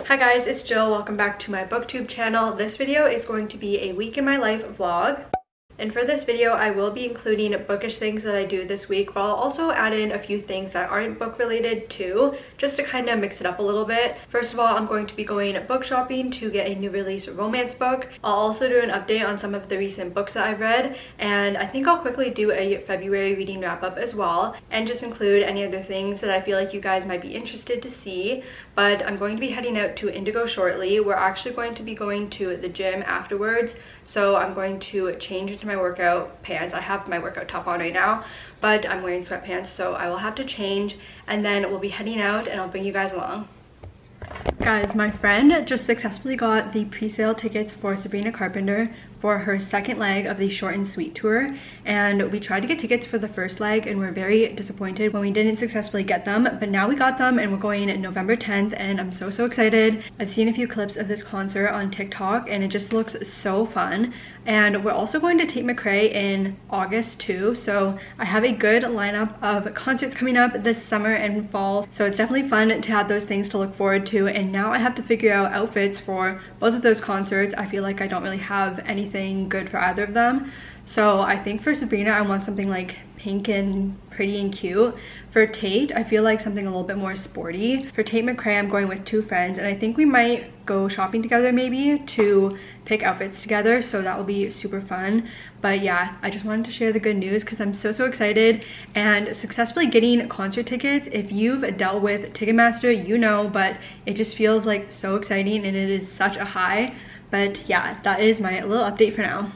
Hi guys, it's Jill. Welcome back to my booktube channel. This video is going to be a week in my life vlog. And for this video, I will be including bookish things that I do this week, but I'll also add in a few things that aren't book related too, just to kind of mix it up a little bit. First of all, I'm going to be going book shopping to get a new release romance book. I'll also do an update on some of the recent books that I've read, and I think I'll quickly do a February reading wrap up as well, and just include any other things that I feel like you guys might be interested to see. But I'm going to be heading out to Indigo shortly. We're actually going to be going to the gym afterwards, so I'm going to change into my workout pants. I have my workout top on right now, but I'm wearing sweatpants, so I will have to change, and then we'll be heading out and I'll bring you guys along. Guys, my friend just successfully got the pre-sale tickets for Sabrina Carpenter for her second leg of the Short and Sweet tour, and we tried to get tickets for the first leg and we're very disappointed when we didn't successfully get them, but now we got them and we're going November 10th, and I'm so excited. I've seen a few clips of this concert on TikTok and it just looks so fun. And we're also going to Tate McRae in August too, so I have a good lineup of concerts coming up this summer and fall, so it's definitely fun to have those things to look forward to. And now I have to figure out outfits for both of those concerts. I feel like I don't really have anything good for either of them, so I think for Sabrina I want something like pink and pretty and cute. For Tate, I feel like something a little bit more sporty. For Tate McRae, I'm going with two friends, and I think we might go shopping together maybe to pick outfits together, so that will be super fun. But yeah, I just wanted to share the good news because I'm so excited. And successfully getting concert tickets, if you've dealt with Ticketmaster, you know, but it just feels like so exciting and it is such a high. But yeah, that is my little update for now.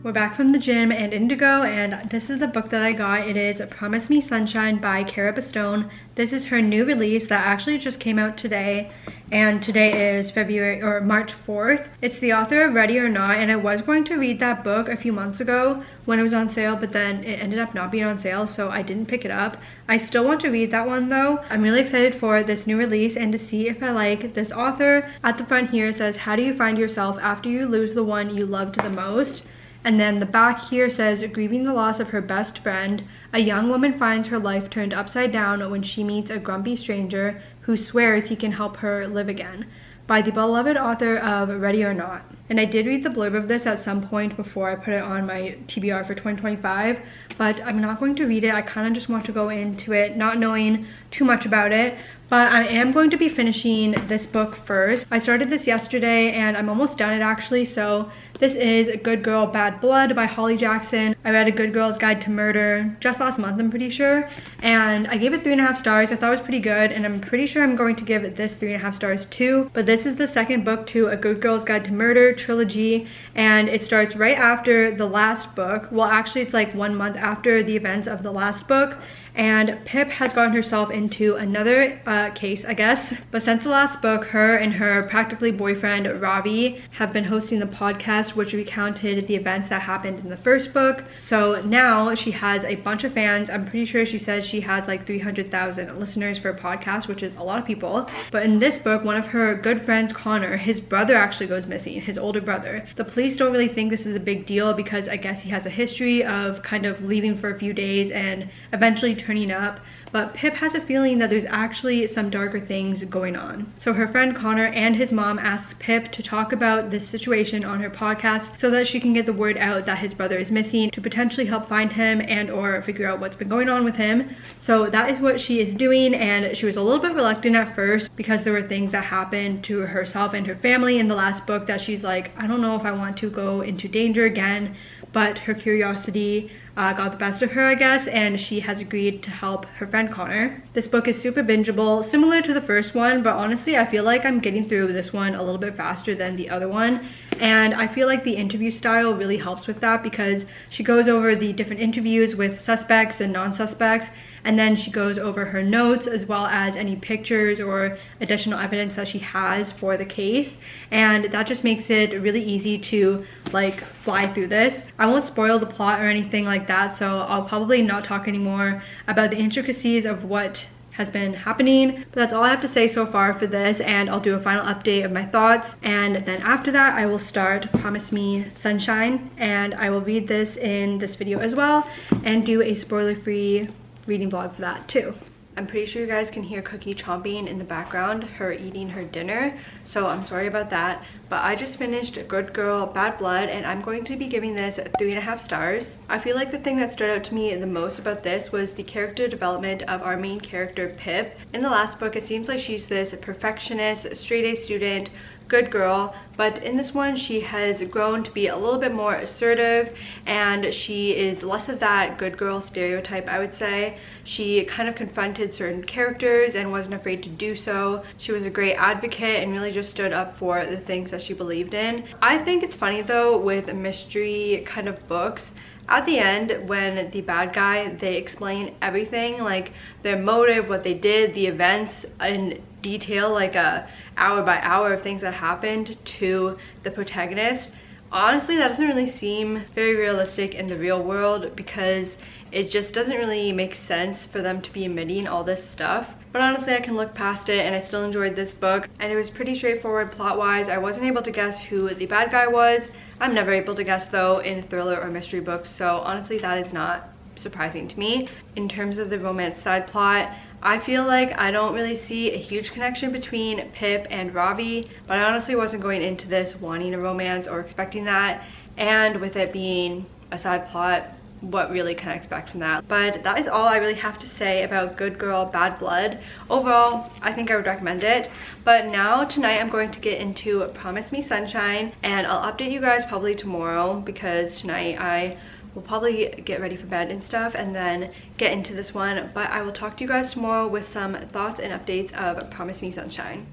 We're back from the gym and Indigo, and this is the book that I got. It is Promise Me Sunshine by Cara Bastone. This is her new release that actually just came out today, and today is March 4th. It's the author of Ready or Not, and I was going to read that book a few months ago when it was on sale, but then it ended up not being on sale, so I didn't pick it up. I still want to read that one though. I'm really excited for this new release and to see if I like this author. At the front here it says, "How do you find yourself after you lose the one you loved the most?" And then the back here says, "Grieving the loss of her best friend, a young woman finds her life turned upside down when she meets a grumpy stranger who swears he can help her live again," by the beloved author of Ready or Not. And I did read the blurb of this at some point before I put it on my TBR for 2025, but I'm not going to read it. I kind of just want to go into it not knowing too much about it. But I am going to be finishing this book first. I started this yesterday and I'm almost done it actually. So this is Good Girl, Bad Blood by Holly Jackson. I read A Good Girl's Guide to Murder just last month, I'm pretty sure. And I gave it 3.5 stars. I thought it was pretty good. And I'm pretty sure I'm going to give this 3.5 stars too. But this is the second book to A Good Girl's Guide to Murder trilogy. And it starts right after the last book. Well, actually it's like 1 month after the events of the last book. And Pip has gotten herself into another case, I guess. But since the last book, her and her practically boyfriend Ravi have been hosting the podcast which recounted the events that happened in the first book. So now she has a bunch of fans. I'm pretty sure she says she has like 300,000 listeners for a podcast, which is a lot of people. But in this book, one of her good friends, Connor, his brother actually goes missing, his older brother. The police don't really think this is a big deal because I guess he has a history of kind of leaving for a few days and eventually turning up. But Pip has a feeling that there's actually some darker things going on. So her friend Connor and his mom asked Pip to talk about this situation on her podcast so that she can get the word out that his brother is missing, to potentially help find him and or figure out what's been going on with him. So that is what she is doing, and she was a little bit reluctant at first because there were things that happened to herself and her family in the last book that she's like, I don't know if I want to go into danger again. But her curiosity got the best of her, I guess, and she has agreed to help her friend Connor. This book is super bingeable, similar to the first one, but honestly I feel like I'm getting through this one a little bit faster than the other one. And I feel like the interview style really helps with that because she goes over the different interviews with suspects and non-suspects, and then she goes over her notes as well as any pictures or additional evidence that she has for the case, and that just makes it really easy to like fly through this. I won't spoil the plot or anything like that, so I'll probably not talk anymore about the intricacies of what has been happening, but that's all I have to say so far for this, and I'll do a final update of my thoughts, and then after that I will start Promise Me Sunshine, and I will read this in this video as well and do a spoiler-free reading vlog for that too. I'm pretty sure you guys can hear Cookie chomping in the background, her eating her dinner, so I'm sorry about that. But I just finished Good Girl, Bad Blood, and I'm going to be giving this 3.5 stars. I feel like the thing that stood out to me the most about this was the character development of our main character, Pip. In the last book, it seems like she's this perfectionist, straight-A student, good girl, but in this one she has grown to be a little bit more assertive, and she is less of that good girl stereotype, I would say. She kind of confronted certain characters and wasn't afraid to do so. She was a great advocate and really just stood up for the things that she believed in. I think it's funny though with mystery kind of books, at the end when the bad guy, they explain everything, like their motive, what they did, the events in detail, like hour by hour of things that happened to the protagonist. Honestly, that doesn't really seem very realistic in the real world because it just doesn't really make sense for them to be admitting all this stuff. But honestly, I can look past it, and I still enjoyed this book, and it was pretty straightforward plot-wise. I wasn't able to guess who the bad guy was. I'm never able to guess though in thriller or mystery books, so honestly that is not surprising to me. In terms of the romance side plot, I feel like I don't really see a huge connection between Pip and Ravi, but I honestly wasn't going into this wanting a romance or expecting that, and with it being a side plot, what really can I expect from that? But that is all I really have to say about Good Girl, Bad Blood. Overall, I think I would recommend it. But now tonight I'm going to get into Promise Me Sunshine, and I'll update you guys probably tomorrow because tonight I will probably get ready for bed and stuff and then get into this one. But I will talk to you guys tomorrow with some thoughts and updates of Promise Me Sunshine.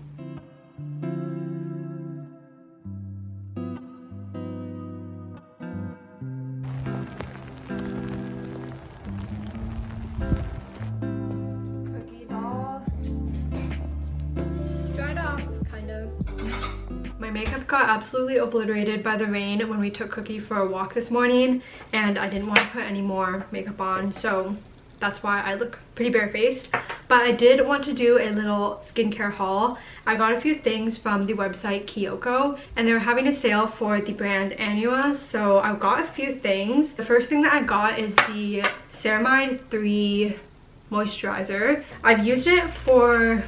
My makeup got absolutely obliterated by the rain when we took Cookie for a walk this morning, and I didn't want to put any more makeup on, so that's why I look pretty barefaced. But I did want to do a little skincare haul. I got a few things from the website Kyoko, and they were having a sale for the brand Anua, so I got a few things. The first thing that I got is the Ceramide 3 moisturizer. I've used it for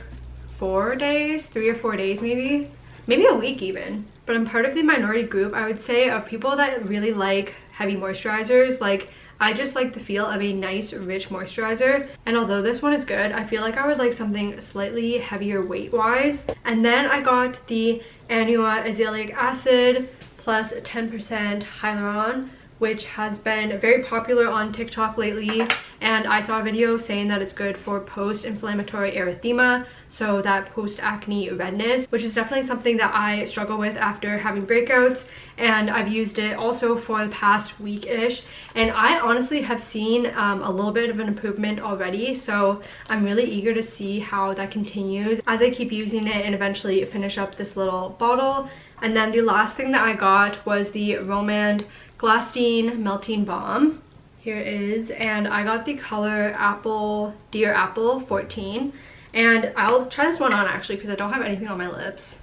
4 days, 3 or 4 days maybe a week even. But I'm part of the minority group, I would say, of people that really like heavy moisturizers. Like, I just like the feel of a nice rich moisturizer, and although this one is good, I feel like I would like something slightly heavier weight wise. And then I got the Anua Azelaic Acid plus 10% Hyaluron which has been very popular on TikTok lately, and I saw a video saying that it's good for post-inflammatory erythema, so that post-acne redness, which is definitely something that I struggle with after having breakouts, and I've used it also for the past week-ish, and I honestly have seen a little bit of an improvement already, so I'm really eager to see how that continues as I keep using it and eventually finish up this little bottle. And then the last thing that I got was the Romand Glastein Melting Balm. Here it is, and I got the color Dear Apple 14, and I'll try this one on actually because I don't have anything on my lips.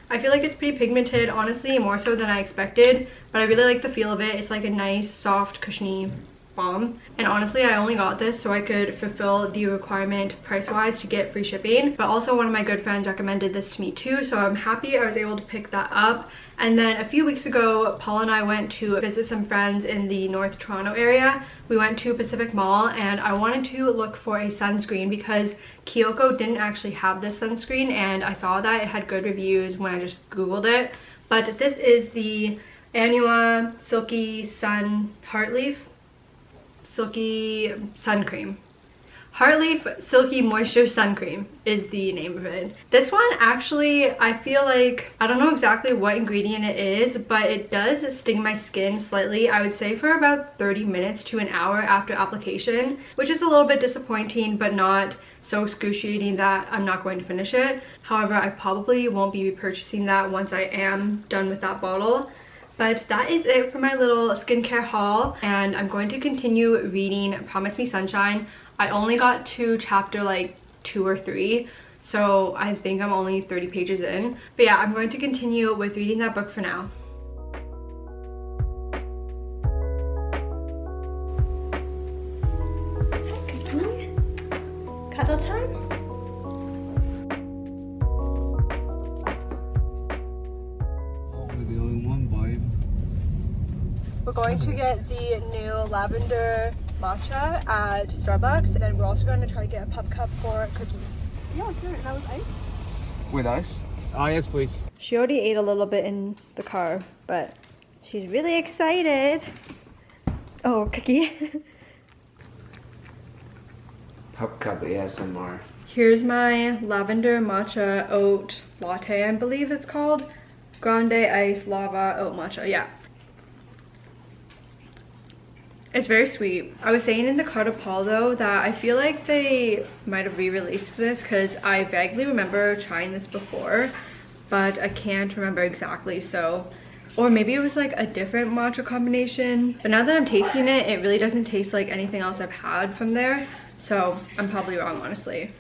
I feel like it's pretty pigmented, honestly, more so than I expected, but I really like the feel of it. It's like a nice, soft, cushiony balm, and honestly I only got this so I could fulfill the requirement price-wise to get free shipping, but also one of my good friends recommended this to me too, so I'm happy I was able to pick that up. And then a few weeks ago, Paul and I went to visit some friends in the North Toronto area. We went to Pacific Mall, and I wanted to look for a sunscreen because Kyoko didn't actually have this sunscreen, and I saw that it had good reviews when I just googled it. But this is the Anua Silky Sun Heartleaf Silky Sun Cream. Heartleaf Silky Moisture Sun Cream is the name of it. This one actually, I feel like, I don't know exactly what ingredient it is, but it does sting my skin slightly, I would say for about 30 minutes to an hour after application, which is a little bit disappointing, but not so excruciating that I'm not going to finish it. However, I probably won't be repurchasing that once I am done with that bottle. But that is it for my little skincare haul, and I'm going to continue reading Promise Me Sunshine. I only got to chapter like 2 or 3, so I think I'm only 30 pages in. But yeah, I'm going to continue with reading that book for now. Cuddle time? The only one vibe. We're going to get the new lavender matcha at Starbucks, and then we're also going to try to get a pup cup for Cookie. Yeah, sure. That was ice. With ice? Oh, yes, please. She already ate a little bit in the car, but she's really excited. Oh, Cookie. Pup cup ASMR. Here's my lavender matcha oat latte, I believe it's called. Grande ice lava oat matcha, yeah. It's very sweet. I was saying in the car to Paul though that I feel like they might have re-released this because I vaguely remember trying this before, but I can't remember exactly, so, or maybe it was like a different matcha combination. But now that I'm tasting it, it really doesn't taste like anything else I've had from there, so I'm probably wrong, honestly.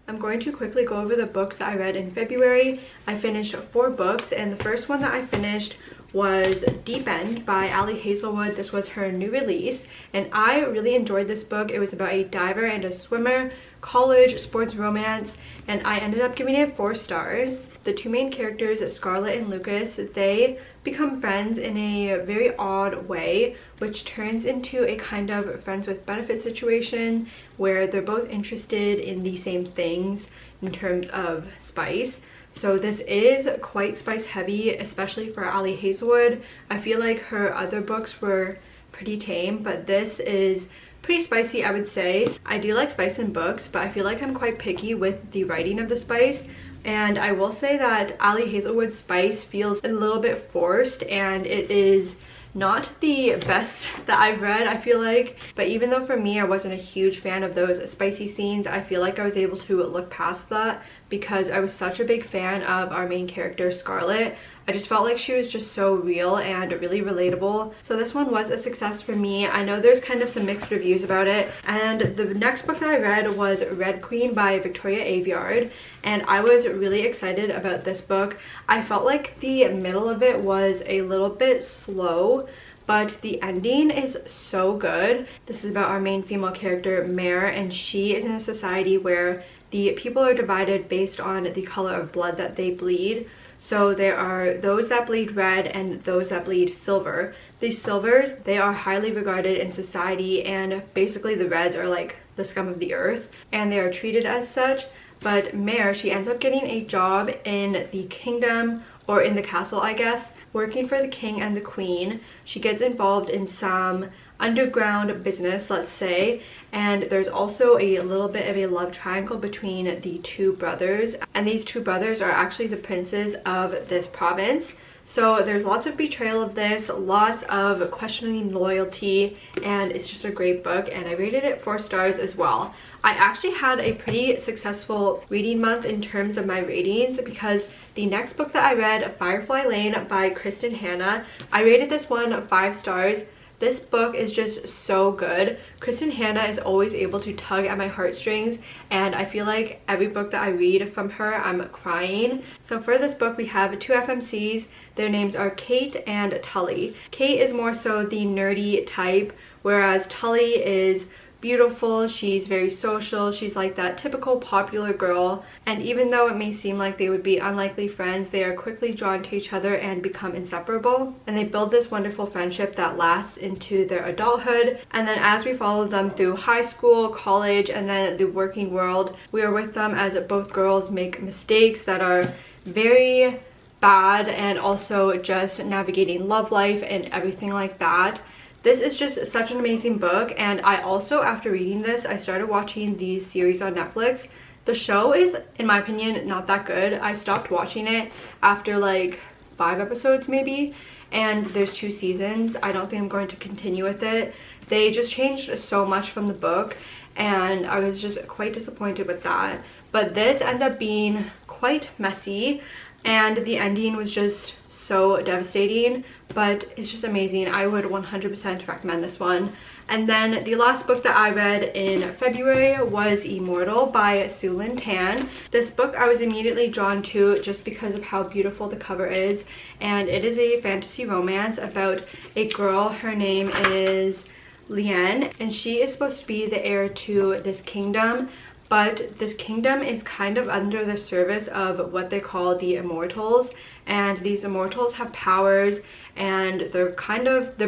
I'm going to quickly go over the books that I read in February. I finished 4 books, and the first one that I finished was Deep End by Ali Hazelwood. This was her new release, and I really enjoyed this book. It was about a diver and a swimmer, college, sports romance, and I ended up giving it 4 stars. The 2 main characters, Scarlett and Lucas, they become friends in a very odd way, which turns into a kind of friends with benefits situation where they're both interested in the same things in terms of spice. So this is quite spice heavy, especially for Ali Hazelwood. I feel like her other books were pretty tame, but this is pretty spicy, I would say. I do like spice in books, but I feel like I'm quite picky with the writing of the spice. And I will say that Ali Hazelwood's spice feels a little bit forced, and it is not the best that I've read, I feel like. But even though for me I wasn't a huge fan of those spicy scenes, I feel like I was able to look past that because I was such a big fan of our main character Scarlett. I just felt like she was just so real and really relatable. So this one was a success for me. I know there's kind of some mixed reviews about it. And the next book that I read was Red Queen by Victoria Aveyard, and I was really excited about this book. I felt like the middle of it was a little bit slow, but the ending is so good. This is about our main female character, Mare, and she is in a society where the people are divided based on the color of blood that they bleed. So there are those that bleed red and those that bleed silver. These silvers, they are highly regarded in society, and basically the reds are like the scum of the earth, and they are treated as such. But Mare, she ends up getting a job in the kingdom, or in the castle I guess, working for the king and the queen. She gets involved in some underground business, let's say, and there's also a little bit of a love triangle between the two brothers, and these two brothers are actually the princes of this province. So there's lots of betrayal of this, lots of questioning loyalty, and it's just a great book, and I rated it 4 stars as well. I actually had a pretty successful reading month in terms of my ratings, because the next book that I read, Firefly Lane by Kristen Hanna, I rated this one 5 stars. This book is just so good. Kristen Hanna is always able to tug at my heartstrings, and I feel like every book that I read from her, I'm crying. So for this book, we have 2 FMCs. Their names are Kate and Tully. Kate is more so the nerdy type, whereas Tully is beautiful, she's very social, she's like that typical popular girl, and even though it may seem like they would be unlikely friends, they are quickly drawn to each other and become inseparable, and they build this wonderful friendship that lasts into their adulthood. And then as we follow them through high school, college, and then the working world, we are with them as both girls make mistakes that are very bad, and also just navigating love life and everything like that. This is just such an amazing book, and I also, after reading this, I started watching the series on Netflix. The show is, in my opinion, not that good. I stopped watching it after like 5 episodes maybe, and there's 2 seasons. I don't think I'm going to continue with it. They just changed so much from the book, and I was just quite disappointed with that. But this ends up being quite messy, and the ending was just so devastating, but it's just amazing. I would 100% recommend this one. And then the last book that I read in February was Immortal by Sue Lynn Tan. This book I was immediately drawn to just because of how beautiful the cover is, and it is a fantasy romance about a girl. Her name is Liane, and she is supposed to be the heir to this kingdom, but this kingdom is kind of under the service of what they call the Immortals, and these Immortals have powers, and they're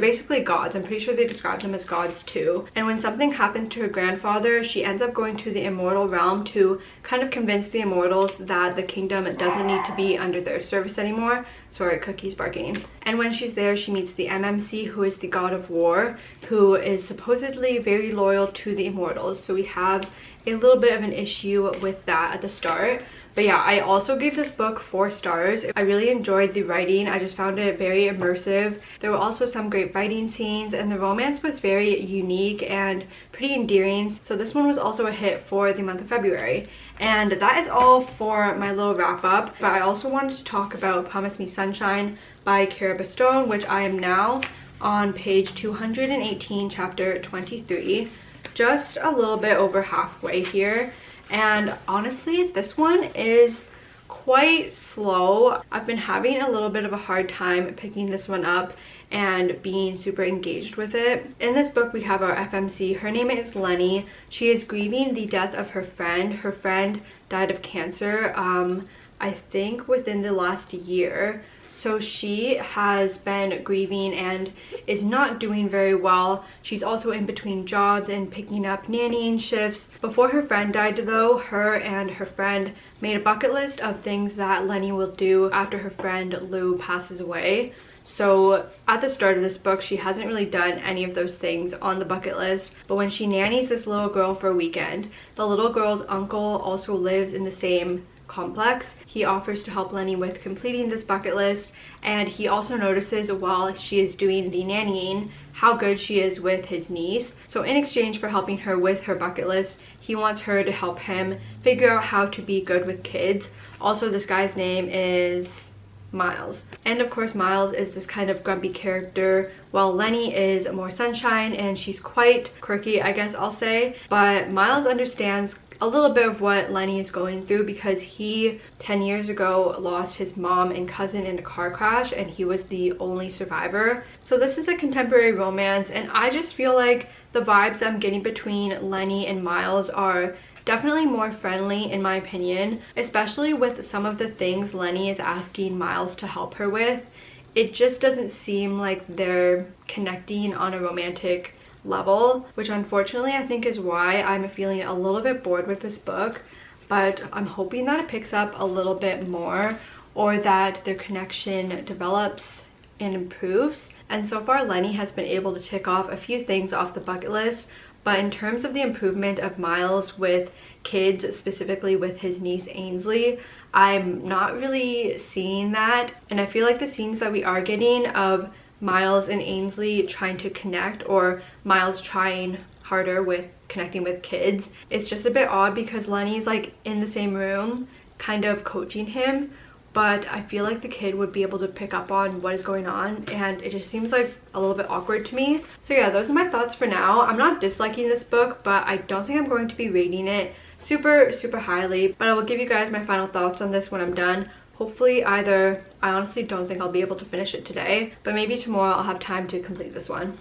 basically gods. I'm pretty sure they describe them as gods too. And when something happens to her grandfather, she ends up going to the immortal realm to kind of convince the Immortals that the kingdom doesn't need to be under their service anymore. Sorry, Cookie's barking. And when she's there, she meets the MMC, who is the god of war, who is supposedly very loyal to the Immortals. So we have a little bit of an issue with that at the start. But yeah, I also gave this book 4 stars. I really enjoyed the writing. I just found it very immersive. There were also some great fighting scenes, and the romance was very unique and pretty endearing. So this one was also a hit for the month of February. And that is all for my little wrap up. But I also wanted to talk about Promise Me Sunshine by Cara Bastone, which I am now on page 218, chapter 23. Just a little bit over halfway here. And honestly, this one is quite slow. I've been having a little bit of a hard time picking this one up and being super engaged with it. In this book, we have our FMC. Her name is Lenny. She is grieving the death of her friend. Her friend died of cancer, I think within the last year. So she has been grieving and is not doing very well. She's also in between jobs and picking up nannying shifts. Before her friend died though, her and her friend made a bucket list of things that Lenny will do after her friend Lou passes away. So at the start of this book, she hasn't really done any of those things on the bucket list. But when she nannies this little girl for a weekend, the little girl's uncle also lives in the same complex. He offers to help Lenny with completing this bucket list, and he also notices while she is doing the nannying how good she is with his niece. So in exchange for helping her with her bucket list, he wants her to help him figure out how to be good with kids. Also, this guy's name is Miles. And of course, Miles is this kind of grumpy character, while Lenny is more sunshine and she's quite quirky, I guess I'll say. But Miles understands a little bit of what Lenny is going through because he 10 years ago lost his mom and cousin in a car crash, and he was the only survivor. So this is a contemporary romance, and I just feel like the vibes I'm getting between Lenny and Miles are definitely more friendly in my opinion, especially with some of the things Lenny is asking Maëlys to help her with. It just doesn't seem like they're connecting on a romantic level, which unfortunately I think is why I'm feeling a little bit bored with this book. But I'm hoping that it picks up a little bit more, or that their connection develops and improves. And so far Lenny has been able to tick off a few things off the bucket list, but in terms of the improvement of Maëlys with kids, specifically with his niece Ainsley, I'm not really seeing that. And I feel like the scenes that we are getting of Maëlys and Ainsley trying to connect, or Maëlys trying harder with connecting with kids, it's just a bit odd because Lenny's like in the same room kind of coaching him, but I feel like the kid would be able to pick up on what is going on, and it just seems like a little bit awkward to me. So yeah, those are my thoughts for now. I'm not disliking this book, but I don't think I'm going to be rating it super highly, but I will give you guys my final thoughts on this when I'm done. Hopefully either, I honestly don't think I'll be able to finish it today, but maybe tomorrow I'll have time to complete this one.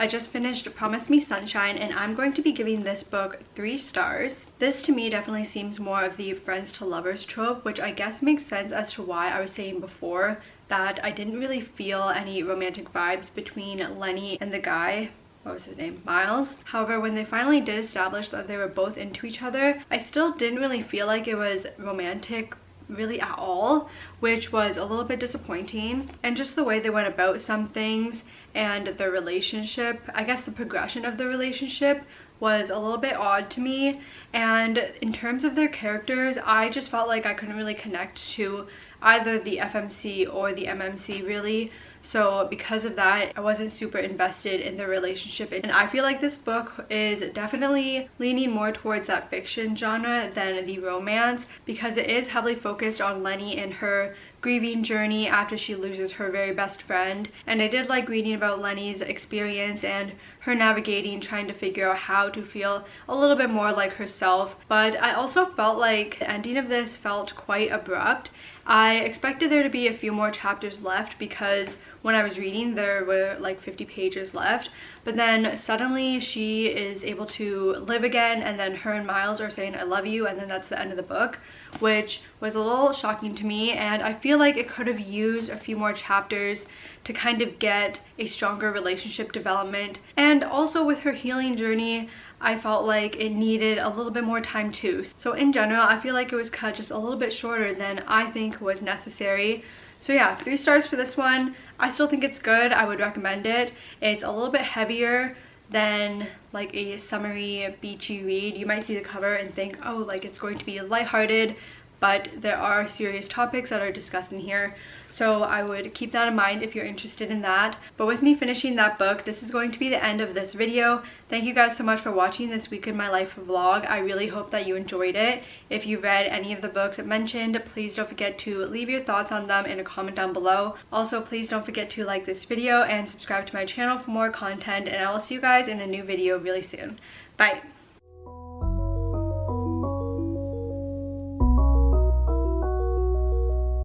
I just finished Promise Me Sunshine, and I'm going to be giving this book 3 stars. This to me definitely seems more of the friends to lovers trope, which I guess makes sense as to why I was saying before that I didn't really feel any romantic vibes between Lenny and the guy, what was his name, Maëlys. However, when they finally did establish that they were both into each other, I still didn't really feel like it was romantic really at all, which was a little bit disappointing. And just the way they went about some things and their relationship, I guess the progression of the relationship was a little bit odd to me. And in terms of their characters, I just felt like I couldn't really connect to either the FMC or the MMC really. So because of that, I wasn't super invested in the relationship, and I feel like this book is definitely leaning more towards that fiction genre than the romance, because it is heavily focused on Lenny and her grieving journey after she loses her very best friend. And I did like reading about Lenny's experience and her navigating, trying to figure out how to feel a little bit more like herself. But I also felt like the ending of this felt quite abrupt. I expected there to be a few more chapters left, because when I was reading there were like 50 pages left, but then suddenly she is able to live again, and then her and Maëlys are saying I love you, and then that's the end of the book, which was a little shocking to me. And I feel like it could have used a few more chapters to kind of get a stronger relationship development. And also with her healing journey, I felt like it needed a little bit more time too. So in general, I feel like it was cut just a little bit shorter than I think was necessary. So yeah, 3 stars for this one. I still think it's good. I would recommend it. It's a little bit heavier than like a summery beachy read. You might see the cover and think, oh, like it's going to be lighthearted, but there are serious topics that are discussed in here. So I would keep that in mind if you're interested in that. But with me finishing that book, this is going to be the end of this video. Thank you guys so much for watching this week in my life vlog. I really hope that you enjoyed it. If you read any of the books mentioned, please don't forget to leave your thoughts on them in a comment down below. Also, please don't forget to like this video and subscribe to my channel for more content, and I will see you guys in a new video really soon. Bye!